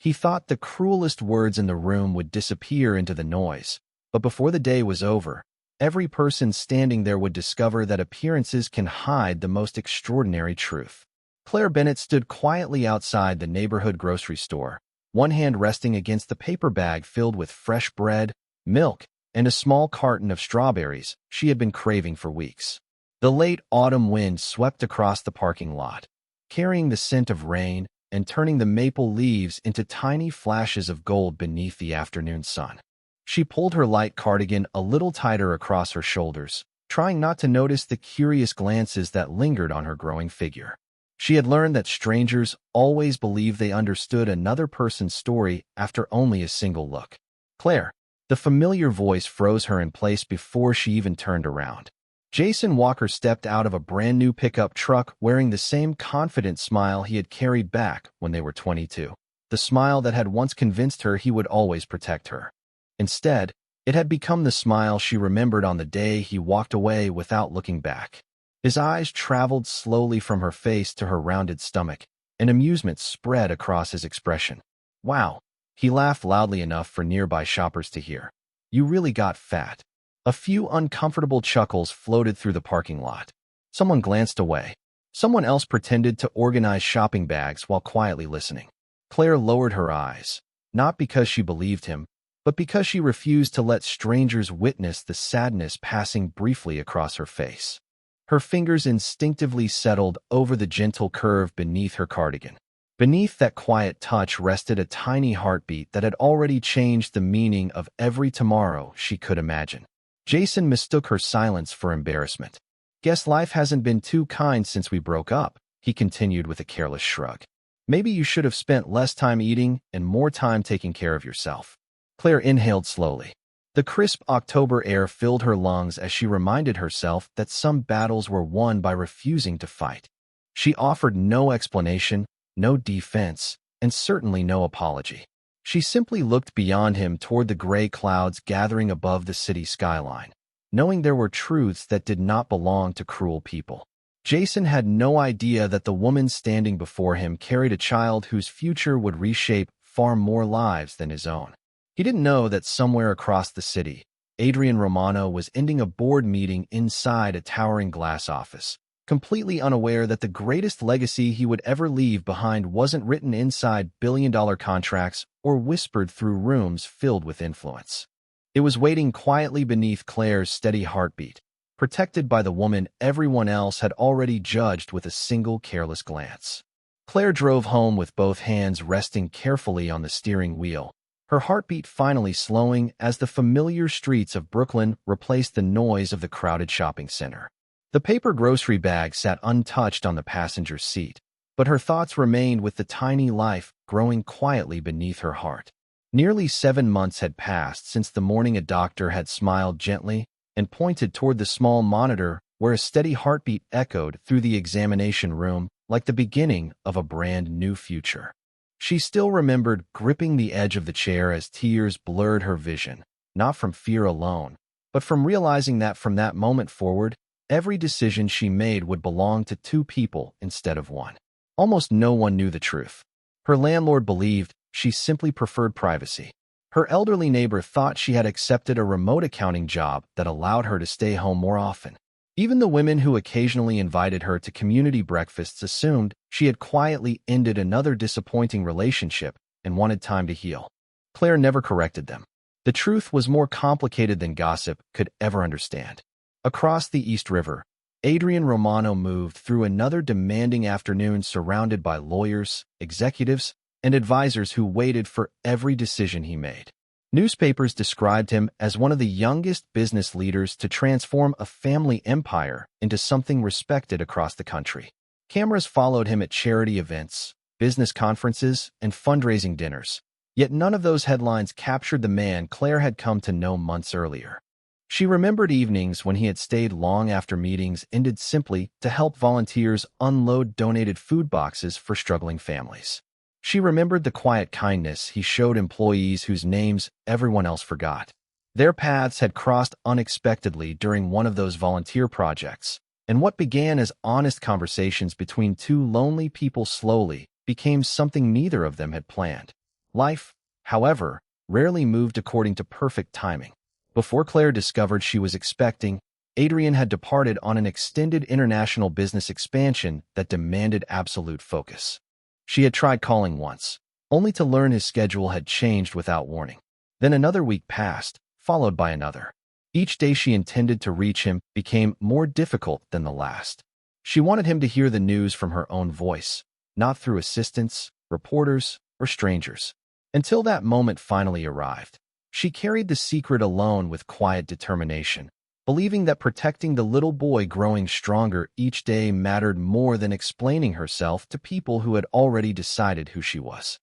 He thought the cruelest words in the room would disappear into the noise, but before the day was over, every person standing there would discover that appearances can hide the most extraordinary truth. Claire Bennett stood quietly outside the neighborhood grocery store, one hand resting against the paper bag filled with fresh bread, milk, and a small carton of strawberries she had been craving for weeks. The late autumn wind swept across the parking lot, carrying the scent of rain and turning the maple leaves into tiny flashes of gold beneath the afternoon sun. She pulled her light cardigan a little tighter across her shoulders, trying not to notice the curious glances that lingered on her growing figure. She had learned that strangers always believe they understood another person's story after only a single look. Claire, the familiar voice froze her in place before she even turned around. Jason Walker stepped out of a brand-new pickup truck wearing the same confident smile he had carried back when they were 22. The smile that had once convinced her he would always protect her. Instead, it had become the smile she remembered on the day he walked away without looking back. His eyes traveled slowly from her face to her rounded stomach, and amusement spread across his expression. "Wow," he laughed loudly enough for nearby shoppers to hear. "You really got fat." A few uncomfortable chuckles floated through the parking lot. Someone glanced away. Someone else pretended to organize shopping bags while quietly listening. Claire lowered her eyes, not because she believed him, but because she refused to let strangers witness the sadness passing briefly across her face. Her fingers instinctively settled over the gentle curve beneath her cardigan. Beneath that quiet touch rested a tiny heartbeat that had already changed the meaning of every tomorrow she could imagine. Jason mistook her silence for embarrassment. "Guess life hasn't been too kind since we broke up," he continued with a careless shrug. "Maybe you should have spent less time eating and more time taking care of yourself." Claire inhaled slowly. The crisp October air filled her lungs as she reminded herself that some battles were won by refusing to fight. She offered no explanation, no defense, and certainly no apology. She simply looked beyond him toward the gray clouds gathering above the city skyline, knowing there were truths that did not belong to cruel people. Jason had no idea that the woman standing before him carried a child whose future would reshape far more lives than his own. He didn't know that somewhere across the city, Adrian Romano was ending a board meeting inside a towering glass office, completely unaware that the greatest legacy he would ever leave behind wasn't written inside billion-dollar contracts or whispered through rooms filled with influence. It was waiting quietly beneath Claire's steady heartbeat, protected by the woman everyone else had already judged with a single careless glance. Claire drove home with both hands resting carefully on the steering wheel, her heartbeat finally slowing as the familiar streets of Brooklyn replaced the noise of the crowded shopping center. The paper grocery bag sat untouched on the passenger seat, but her thoughts remained with the tiny life growing quietly beneath her heart. Nearly 7 months had passed since the morning a doctor had smiled gently and pointed toward the small monitor where a steady heartbeat echoed through the examination room like the beginning of a brand new future. She still remembered gripping the edge of the chair as tears blurred her vision, not from fear alone, but from realizing that from that moment forward, every decision she made would belong to 2 people instead of 1. Almost no one knew the truth. Her landlord believed she simply preferred privacy. Her elderly neighbor thought she had accepted a remote accounting job that allowed her to stay home more often. Even the women who occasionally invited her to community breakfasts assumed she had quietly ended another disappointing relationship and wanted time to heal. Claire never corrected them. The truth was more complicated than gossip could ever understand. Across the East River, Adrian Romano moved through another demanding afternoon surrounded by lawyers, executives, and advisors who waited for every decision he made. Newspapers described him as one of the youngest business leaders to transform a family empire into something respected across the country. Cameras followed him at charity events, business conferences, and fundraising dinners, yet none of those headlines captured the man Claire had come to know months earlier. She remembered evenings when he had stayed long after meetings ended simply to help volunteers unload donated food boxes for struggling families. She remembered the quiet kindness he showed employees whose names everyone else forgot. Their paths had crossed unexpectedly during one of those volunteer projects, and what began as honest conversations between 2 lonely people slowly became something neither of them had planned. Life, however, rarely moved according to perfect timing. Before Claire discovered she was expecting, Adrian had departed on an extended international business expansion that demanded absolute focus. She had tried calling once, only to learn his schedule had changed without warning. Then another week passed, followed by another. Each day she intended to reach him became more difficult than the last. She wanted him to hear the news from her own voice, not through assistants, reporters, or strangers. Until that moment finally arrived, she carried the secret alone with quiet determination, believing that protecting the little boy growing stronger each day mattered more than explaining herself to people who had already decided who she was.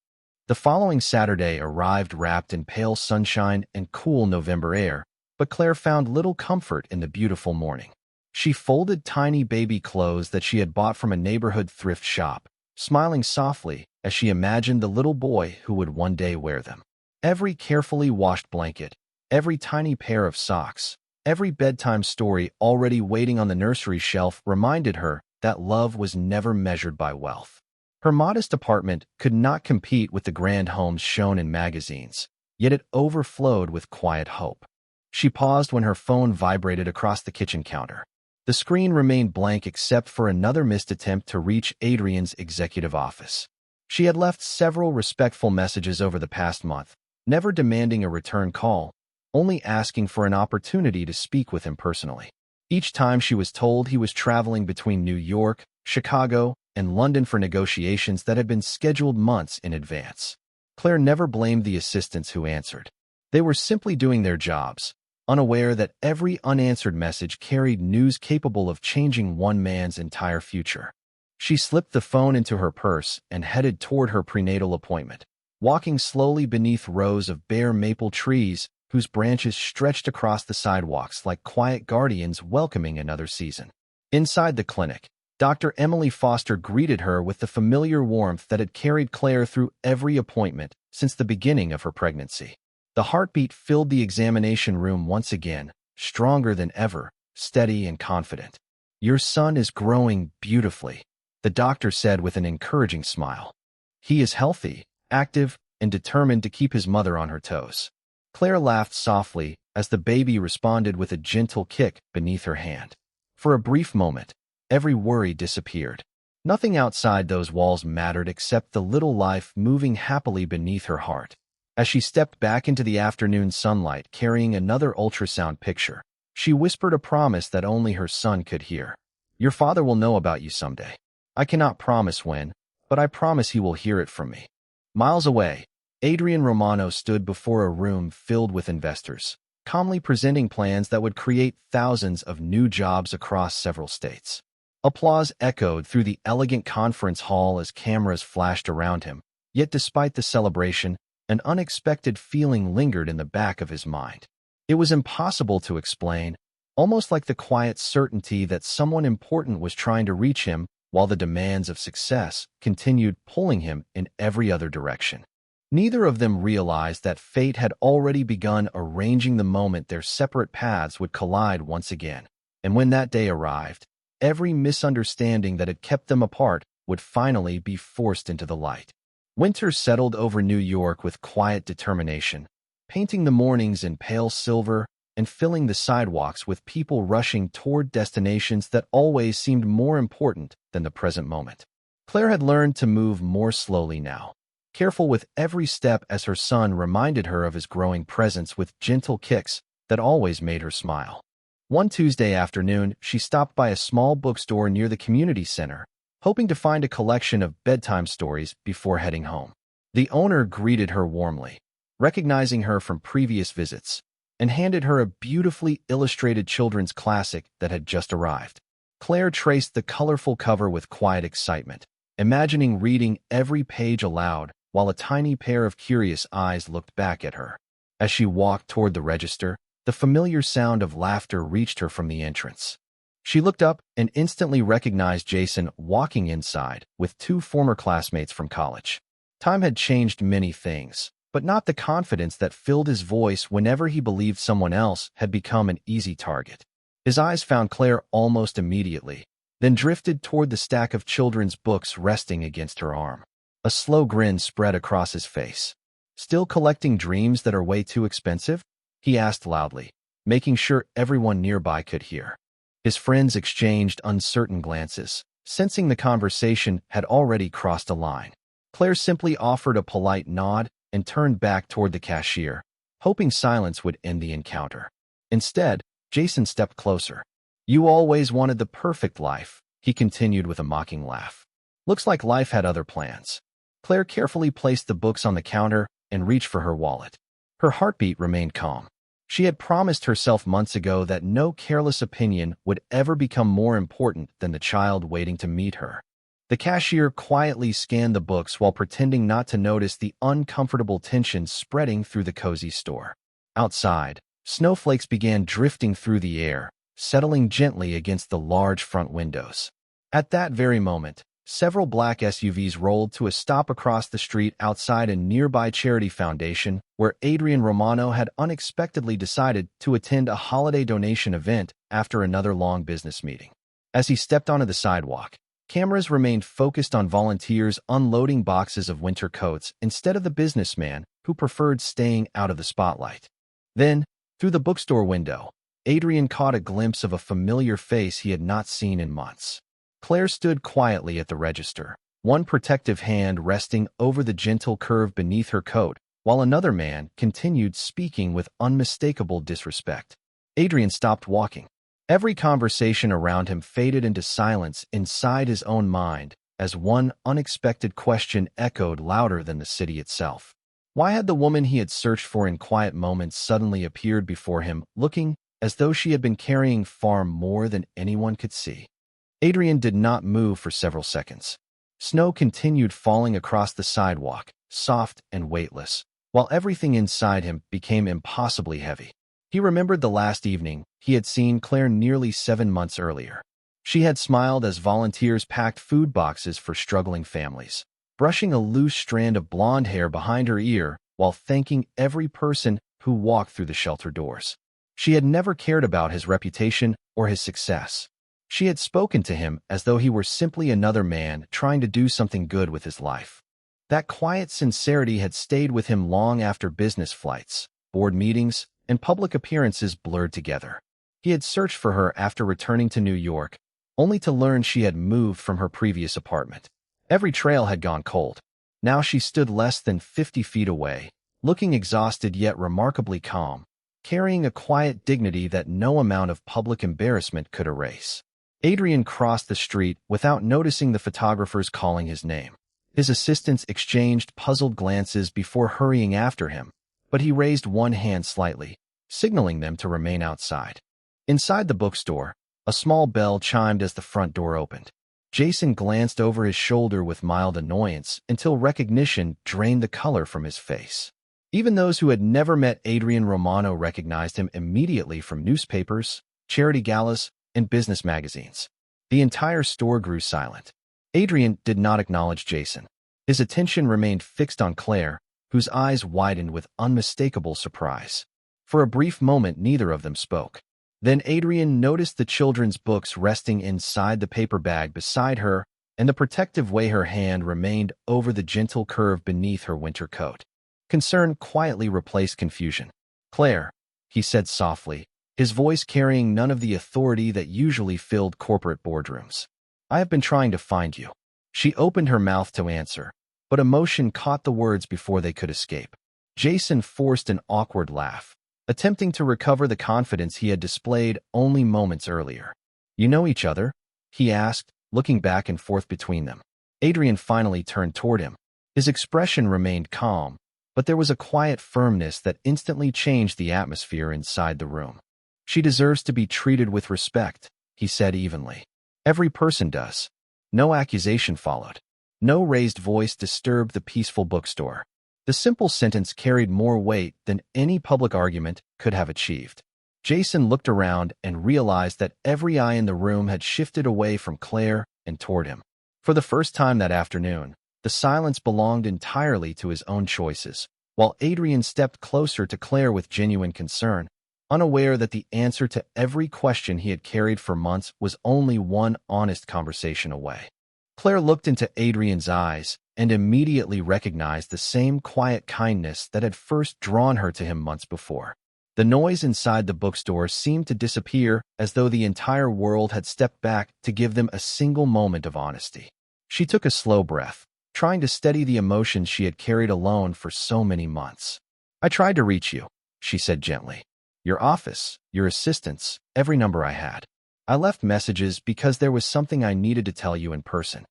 The following Saturday arrived wrapped in pale sunshine and cool November air, but Claire found little comfort in the beautiful morning. She folded tiny baby clothes that she had bought from a neighborhood thrift shop, smiling softly as she imagined the little boy who would one day wear them. Every carefully washed blanket, every tiny pair of socks, every bedtime story already waiting on the nursery shelf reminded her that love was never measured by wealth. Her modest apartment could not compete with the grand homes shown in magazines, yet it overflowed with quiet hope. She paused when her phone vibrated across the kitchen counter. The screen remained blank except for another missed attempt to reach Adrian's executive office. She had left several respectful messages over the past month, never demanding a return call, only asking for an opportunity to speak with him personally. Each time she was told he was traveling between New York, Chicago, and London for negotiations that had been scheduled months in advance. Claire never blamed the assistants who answered. They were simply doing their jobs, unaware that every unanswered message carried news capable of changing one man's entire future. She slipped the phone into her purse and headed toward her prenatal appointment, walking slowly beneath rows of bare maple trees whose branches stretched across the sidewalks like quiet guardians welcoming another season. Inside the clinic, Dr. Emily Foster greeted her with the familiar warmth that had carried Claire through every appointment since the beginning of her pregnancy. The heartbeat filled the examination room once again, stronger than ever, steady and confident. "Your son is growing beautifully," the doctor said with an encouraging smile. "He is healthy, active, and determined to keep his mother on her toes." Claire laughed softly as the baby responded with a gentle kick beneath her hand. For a brief moment, every worry disappeared. Nothing outside those walls mattered except the little life moving happily beneath her heart. As she stepped back into the afternoon sunlight carrying another ultrasound picture, she whispered a promise that only her son could hear. "Your father will know about you someday. I cannot promise when, but I promise he will hear it from me." Miles away, Adrian Romano stood before a room filled with investors, calmly presenting plans that would create thousands of new jobs across several states. Applause echoed through the elegant conference hall as cameras flashed around him, yet despite the celebration, an unexpected feeling lingered in the back of his mind. It was impossible to explain, almost like the quiet certainty that someone important was trying to reach him while the demands of success continued pulling him in every other direction. Neither of them realized that fate had already begun arranging the moment their separate paths would collide once again. And when that day arrived, every misunderstanding that had kept them apart would finally be forced into the light. Winter settled over New York with quiet determination, painting the mornings in pale silver and filling the sidewalks with people rushing toward destinations that always seemed more important than the present moment. Claire had learned to move more slowly now, careful with every step as her son reminded her of his growing presence with gentle kicks that always made her smile. One Tuesday afternoon, she stopped by a small bookstore near the community center, hoping to find a collection of bedtime stories before heading home. The owner greeted her warmly, recognizing her from previous visits, and handed her a beautifully illustrated children's classic that had just arrived. Claire traced the colorful cover with quiet excitement, imagining reading every page aloud while a tiny pair of curious eyes looked back at her. As she walked toward the register, the familiar sound of laughter reached her from the entrance. She looked up and instantly recognized Jason walking inside with two former classmates from college. Time had changed many things, but not the confidence that filled his voice whenever he believed someone else had become an easy target. His eyes found Claire almost immediately, then drifted toward the stack of children's books resting against her arm. A slow grin spread across his face. Still collecting dreams that are way too expensive? He asked loudly, making sure everyone nearby could hear. His friends exchanged uncertain glances, sensing the conversation had already crossed a line. Claire simply offered a polite nod and turned back toward the cashier, hoping silence would end the encounter. Instead, Jason stepped closer. "You always wanted the perfect life," he continued with a mocking laugh. "Looks like life had other plans." Claire carefully placed the books on the counter and reached for her wallet. Her heartbeat remained calm. She had promised herself months ago that no careless opinion would ever become more important than the child waiting to meet her. The cashier quietly scanned the books while pretending not to notice the uncomfortable tension spreading through the cozy store. Outside, snowflakes began drifting through the air, settling gently against the large front windows. At that very moment, several black SUVs rolled to a stop across the street outside a nearby charity foundation where Adrian Romano had unexpectedly decided to attend a holiday donation event after another long business meeting. As he stepped onto the sidewalk, cameras remained focused on volunteers unloading boxes of winter coats instead of the businessman who preferred staying out of the spotlight. Then, through the bookstore window, Adrian caught a glimpse of a familiar face he had not seen in months. Claire stood quietly at the register, one protective hand resting over the gentle curve beneath her coat, while another man continued speaking with unmistakable disrespect. Adrian stopped walking. Every conversation around him faded into silence inside his own mind, as one unexpected question echoed louder than the city itself. Why had the woman he had searched for in quiet moments suddenly appeared before him, looking as though she had been carrying far more than anyone could see? Adrian did not move for several seconds. Snow continued falling across the sidewalk, soft and weightless, while everything inside him became impossibly heavy. He remembered the last evening he had seen Claire nearly 7 months earlier. She had smiled as volunteers packed food boxes for struggling families, brushing a loose strand of blonde hair behind her ear while thanking every person who walked through the shelter doors. She had never cared about his reputation or his success. She had spoken to him as though he were simply another man trying to do something good with his life. That quiet sincerity had stayed with him long after business flights, board meetings, and public appearances blurred together. He had searched for her after returning to New York, only to learn she had moved from her previous apartment. Every trail had gone cold. Now she stood less than 50 feet away, looking exhausted yet remarkably calm, carrying a quiet dignity that no amount of public embarrassment could erase. Adrian crossed the street without noticing the photographers calling his name. His assistants exchanged puzzled glances before hurrying after him, but he raised one hand slightly, signaling them to remain outside. Inside the bookstore, a small bell chimed as the front door opened. Jason glanced over his shoulder with mild annoyance until recognition drained the color from his face. Even those who had never met Adrian Romano recognized him immediately from newspapers, charity galas, and business magazines. The entire store grew silent. Adrian did not acknowledge Jason. His attention remained fixed on Claire, whose eyes widened with unmistakable surprise. For a brief moment, neither of them spoke. Then Adrian noticed the children's books resting inside the paper bag beside her and the protective way her hand remained over the gentle curve beneath her winter coat. Concern quietly replaced confusion. "Claire," he said softly, his voice carrying none of the authority that usually filled corporate boardrooms. "I have been trying to find you." She opened her mouth to answer, but emotion caught the words before they could escape. Jason forced an awkward laugh, attempting to recover the confidence he had displayed only moments earlier. "You know each other?" he asked, looking back and forth between them. Adrian finally turned toward him. His expression remained calm, but there was a quiet firmness that instantly changed the atmosphere inside the room. "She deserves to be treated with respect," he said evenly. "Every person does." No accusation followed. No raised voice disturbed the peaceful bookstore. The simple sentence carried more weight than any public argument could have achieved. Jason looked around and realized that every eye in the room had shifted away from Claire and toward him. For the first time that afternoon, the silence belonged entirely to his own choices, while Adrian stepped closer to Claire with genuine concern, unaware that the answer to every question he had carried for months was only one honest conversation away. Claire looked into Adrian's eyes, and immediately recognized the same quiet kindness that had first drawn her to him months before. The noise inside the bookstore seemed to disappear as though the entire world had stepped back to give them a single moment of honesty. She took a slow breath, trying to steady the emotions she had carried alone for so many months. "I tried to reach you," she said gently. "Your office, your assistants, every number I had. I left messages because there was something I needed to tell you in person."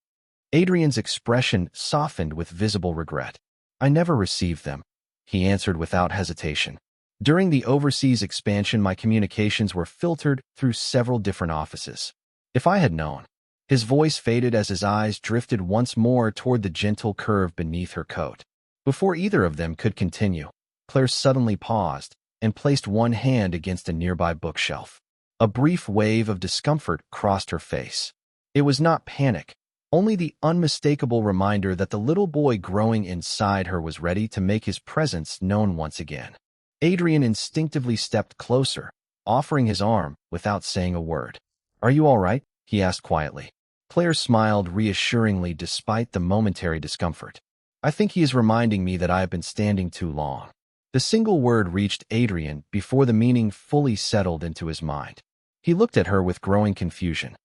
Adrian's expression softened with visible regret. "I never received them," he answered without hesitation. "During the overseas expansion, my communications were filtered through several different offices. If I had known." His voice faded as his eyes drifted once more toward the gentle curve beneath her coat. Before either of them could continue, Claire suddenly paused and placed one hand against a nearby bookshelf. A brief wave of discomfort crossed her face. It was not panic, only the unmistakable reminder that the little boy growing inside her was ready to make his presence known once again. Adrian instinctively stepped closer, offering his arm without saying a word. "Are you all right?" he asked quietly. Claire smiled reassuringly despite the momentary discomfort. "I think he is reminding me that I have been standing too long." The single word reached Adrian before the meaning fully settled into his mind. He looked at her with growing confusion.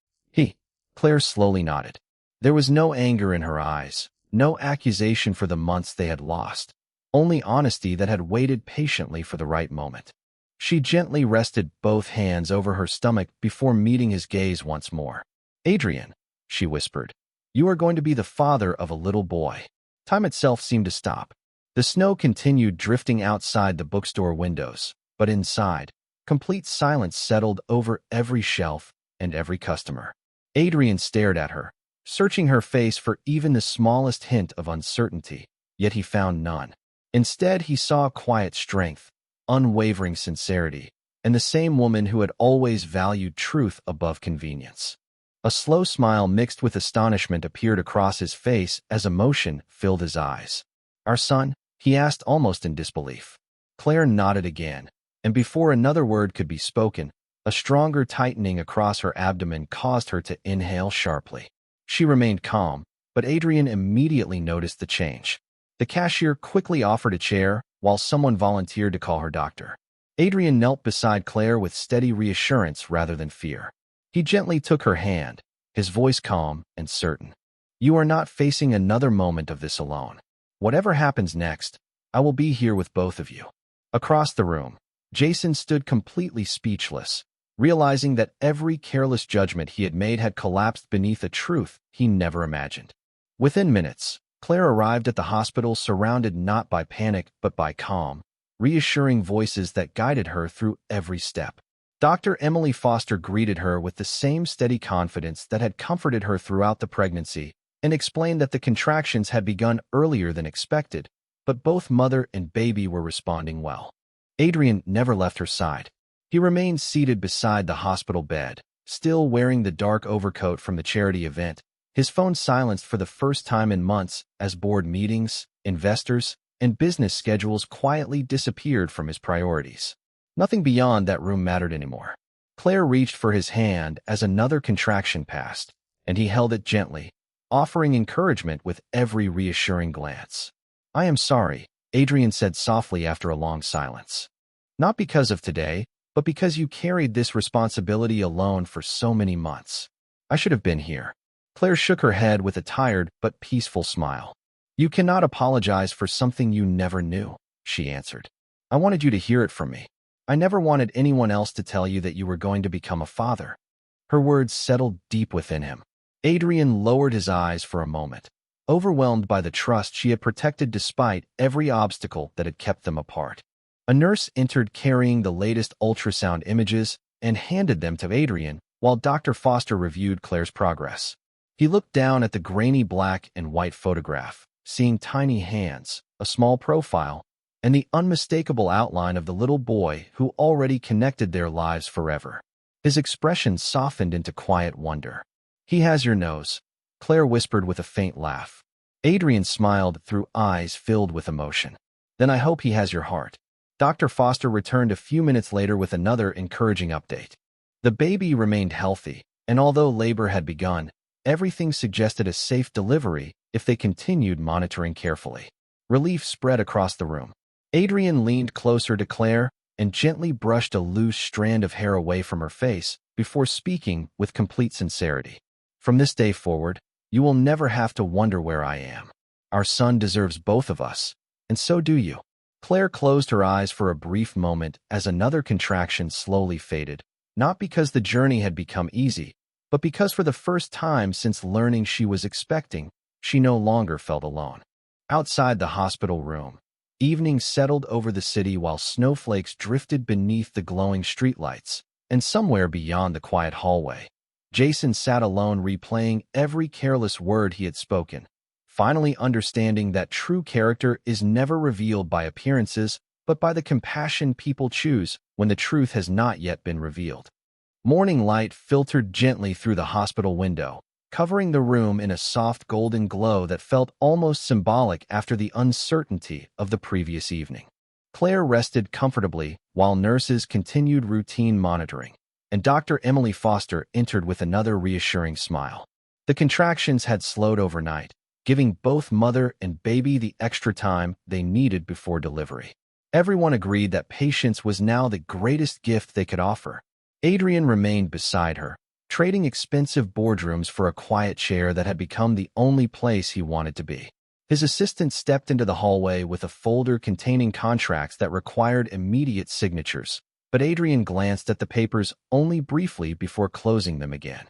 Claire slowly nodded. There was no anger in her eyes, no accusation for the months they had lost, only honesty that had waited patiently for the right moment. She gently rested both hands over her stomach before meeting his gaze once more. "Adrian," she whispered, "you are going to be the father of a little boy." Time itself seemed to stop. The snow continued drifting outside the bookstore windows, but inside, complete silence settled over every shelf and every customer. Adrian stared at her, searching her face for even the smallest hint of uncertainty, yet he found none. Instead, he saw quiet strength, unwavering sincerity, and the same woman who had always valued truth above convenience. A slow smile mixed with astonishment appeared across his face as emotion filled his eyes. "Our son?" he asked almost in disbelief. Claire nodded again, and before another word could be spoken, a stronger tightening across her abdomen caused her to inhale sharply. She remained calm, but Adrian immediately noticed the change. The cashier quickly offered a chair, while someone volunteered to call her doctor. Adrian knelt beside Claire with steady reassurance rather than fear. He gently took her hand, his voice calm and certain. "You are not facing another moment of this alone. Whatever happens next, I will be here with both of you." Across the room, Jason stood completely speechless, realizing that every careless judgment he had made had collapsed beneath a truth he never imagined. Within minutes, Claire arrived at the hospital surrounded not by panic but by calm, reassuring voices that guided her through every step. Dr. Emily Foster greeted her with the same steady confidence that had comforted her throughout the pregnancy and explained that the contractions had begun earlier than expected, but both mother and baby were responding well. Adrian never left her side. He remained seated beside the hospital bed, still wearing the dark overcoat from the charity event, his phone silenced for the first time in months as board meetings, investors, and business schedules quietly disappeared from his priorities. Nothing beyond that room mattered anymore. Claire reached for his hand as another contraction passed, and he held it gently, offering encouragement with every reassuring glance. "I am sorry," Adrian said softly after a long silence. "Not because of today, but because you carried this responsibility alone for so many months. I should have been here." Claire shook her head with a tired but peaceful smile. "You cannot apologize for something you never knew," she answered. "I wanted you to hear it from me. I never wanted anyone else to tell you that you were going to become a father." Her words settled deep within him. Adrian lowered his eyes for a moment, overwhelmed by the trust she had protected despite every obstacle that had kept them apart. A nurse entered carrying the latest ultrasound images and handed them to Adrian while Dr. Foster reviewed Claire's progress. He looked down at the grainy black and white photograph, seeing tiny hands, a small profile, and the unmistakable outline of the little boy who already connected their lives forever. His expression softened into quiet wonder. "He has your nose," Claire whispered with a faint laugh. Adrian smiled through eyes filled with emotion. "Then I hope he has your heart." Dr. Foster returned a few minutes later with another encouraging update. The baby remained healthy, and although labor had begun, everything suggested a safe delivery if they continued monitoring carefully. Relief spread across the room. Adrian leaned closer to Claire and gently brushed a loose strand of hair away from her face before speaking with complete sincerity. From this day forward, you will never have to wonder where I am. Our son deserves both of us, and so do you. Claire closed her eyes for a brief moment as another contraction slowly faded, not because the journey had become easy, but because for the first time since learning she was expecting, she no longer felt alone. Outside the hospital room, evening settled over the city while snowflakes drifted beneath the glowing streetlights, and somewhere beyond the quiet hallway, Jason sat alone replaying every careless word he had spoken, finally understanding that true character is never revealed by appearances, but by the compassion people choose when the truth has not yet been revealed. Morning light filtered gently through the hospital window, covering the room in a soft golden glow that felt almost symbolic after the uncertainty of the previous evening. Claire rested comfortably while nurses continued routine monitoring, and Dr. Emily Foster entered with another reassuring smile. The contractions had slowed overnight, giving both mother and baby the extra time they needed before delivery. Everyone agreed that patience was now the greatest gift they could offer. Adrian remained beside her, trading expensive boardrooms for a quiet chair that had become the only place he wanted to be. His assistant stepped into the hallway with a folder containing contracts that required immediate signatures, but Adrian glanced at the papers only briefly before closing them again.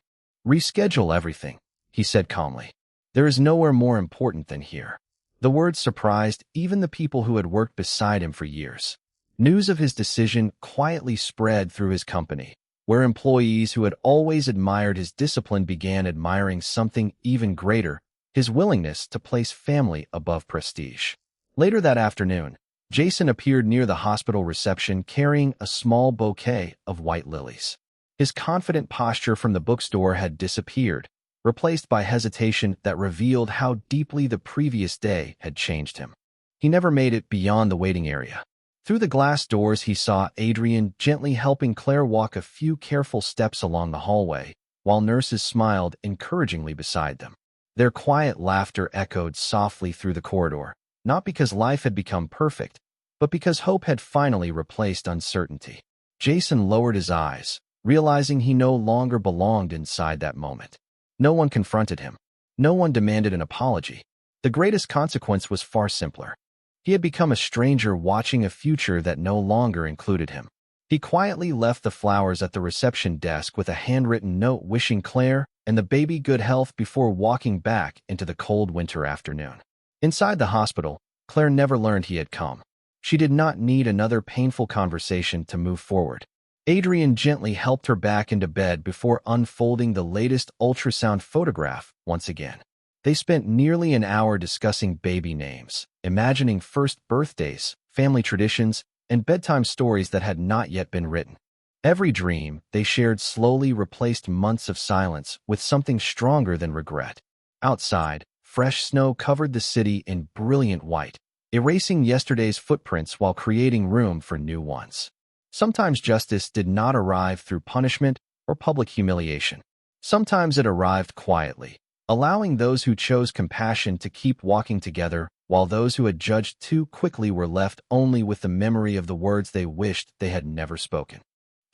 "Reschedule everything," he said calmly. "There is nowhere more important than here." The words surprised even the people who had worked beside him for years. News of his decision quietly spread through his company, where employees who had always admired his discipline began admiring something even greater: his willingness to place family above prestige. Later that afternoon, Jason appeared near the hospital reception carrying a small bouquet of white lilies. His confident posture from the bookstore had disappeared, replaced by hesitation that revealed how deeply the previous day had changed him. He never made it beyond the waiting area. Through the glass doors he saw Adrian gently helping Claire walk a few careful steps along the hallway, while nurses smiled encouragingly beside them. Their quiet laughter echoed softly through the corridor, not because life had become perfect, but because hope had finally replaced uncertainty. Jason lowered his eyes, realizing he no longer belonged inside that moment. No one confronted him. No one demanded an apology. The greatest consequence was far simpler. He had become a stranger watching a future that no longer included him. He quietly left the flowers at the reception desk with a handwritten note wishing Claire and the baby good health before walking back into the cold winter afternoon. Inside the hospital, Claire never learned he had come. She did not need another painful conversation to move forward. Adrian gently helped her back into bed before unfolding the latest ultrasound photograph once again. They spent nearly an hour discussing baby names, imagining first birthdays, family traditions, and bedtime stories that had not yet been written. Every dream they shared slowly replaced months of silence with something stronger than regret. Outside, fresh snow covered the city in brilliant white, erasing yesterday's footprints while creating room for new ones. Sometimes justice did not arrive through punishment or public humiliation. Sometimes it arrived quietly, allowing those who chose compassion to keep walking together, while those who had judged too quickly were left only with the memory of the words they wished they had never spoken.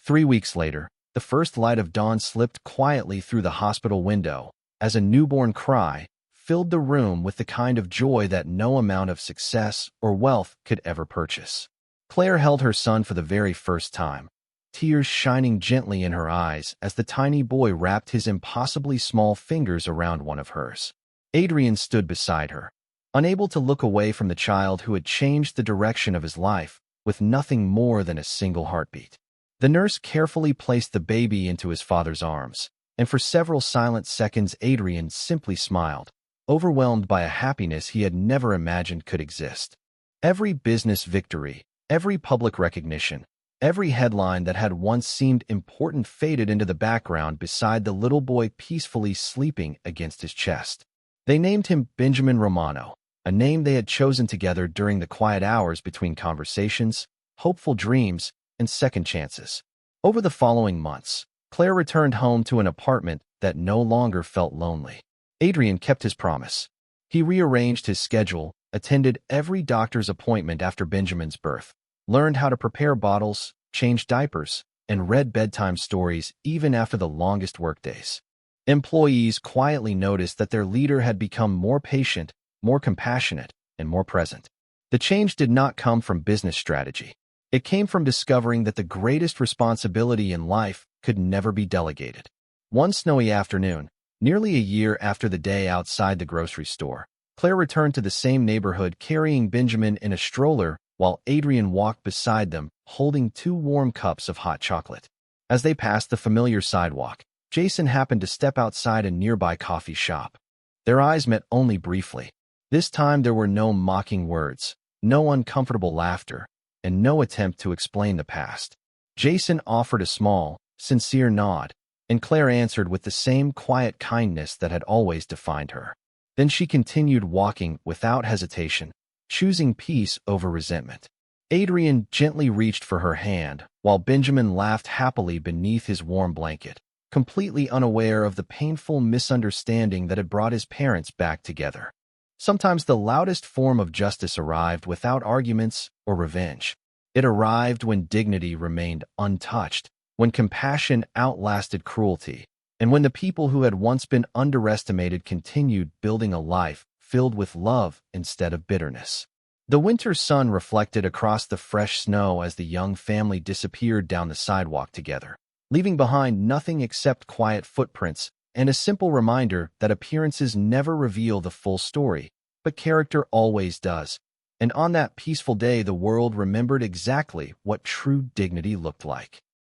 3 weeks later, the first light of dawn slipped quietly through the hospital window, as a newborn cry filled the room with the kind of joy that no amount of success or wealth could ever purchase. Claire held her son for the very first time, tears shining gently in her eyes as the tiny boy wrapped his impossibly small fingers around one of hers. Adrian stood beside her, unable to look away from the child who had changed the direction of his life with nothing more than a single heartbeat. The nurse carefully placed the baby into his father's arms, and for several silent seconds Adrian simply smiled, overwhelmed by a happiness he had never imagined could exist. Every business victory, every public recognition, every headline that had once seemed important faded into the background beside the little boy peacefully sleeping against his chest. They named him Benjamin Romano, a name they had chosen together during the quiet hours between conversations, hopeful dreams, and second chances. Over the following months, Claire returned home to an apartment that no longer felt lonely. Adrian kept his promise. He rearranged his schedule, attended every doctor's appointment after Benjamin's birth, learned how to prepare bottles, change diapers, and read bedtime stories even after the longest workdays. Employees quietly noticed that their leader had become more patient, more compassionate, and more present. The change did not come from business strategy. It came from discovering that the greatest responsibility in life could never be delegated. One snowy afternoon, nearly a year after the day outside the grocery store, Claire returned to the same neighborhood carrying Benjamin in a stroller while Adrian walked beside them, holding 2 warm cups of hot chocolate. As they passed the familiar sidewalk, Jason happened to step outside a nearby coffee shop. Their eyes met only briefly. This time there were no mocking words, no uncomfortable laughter, and no attempt to explain the past. Jason offered a small, sincere nod, and Claire answered with the same quiet kindness that had always defined her. Then she continued walking without hesitation, choosing peace over resentment. Adrian gently reached for her hand, while Benjamin laughed happily beneath his warm blanket, completely unaware of the painful misunderstanding that had brought his parents back together. Sometimes the loudest form of justice arrived without arguments or revenge. It arrived when dignity remained untouched, when compassion outlasted cruelty, and when the people who had once been underestimated continued building a life filled with love instead of bitterness. The winter sun reflected across the fresh snow as the young family disappeared down the sidewalk together, leaving behind nothing except quiet footprints and a simple reminder that appearances never reveal the full story, but character always does. And on that peaceful day, the world remembered exactly what true dignity looked like.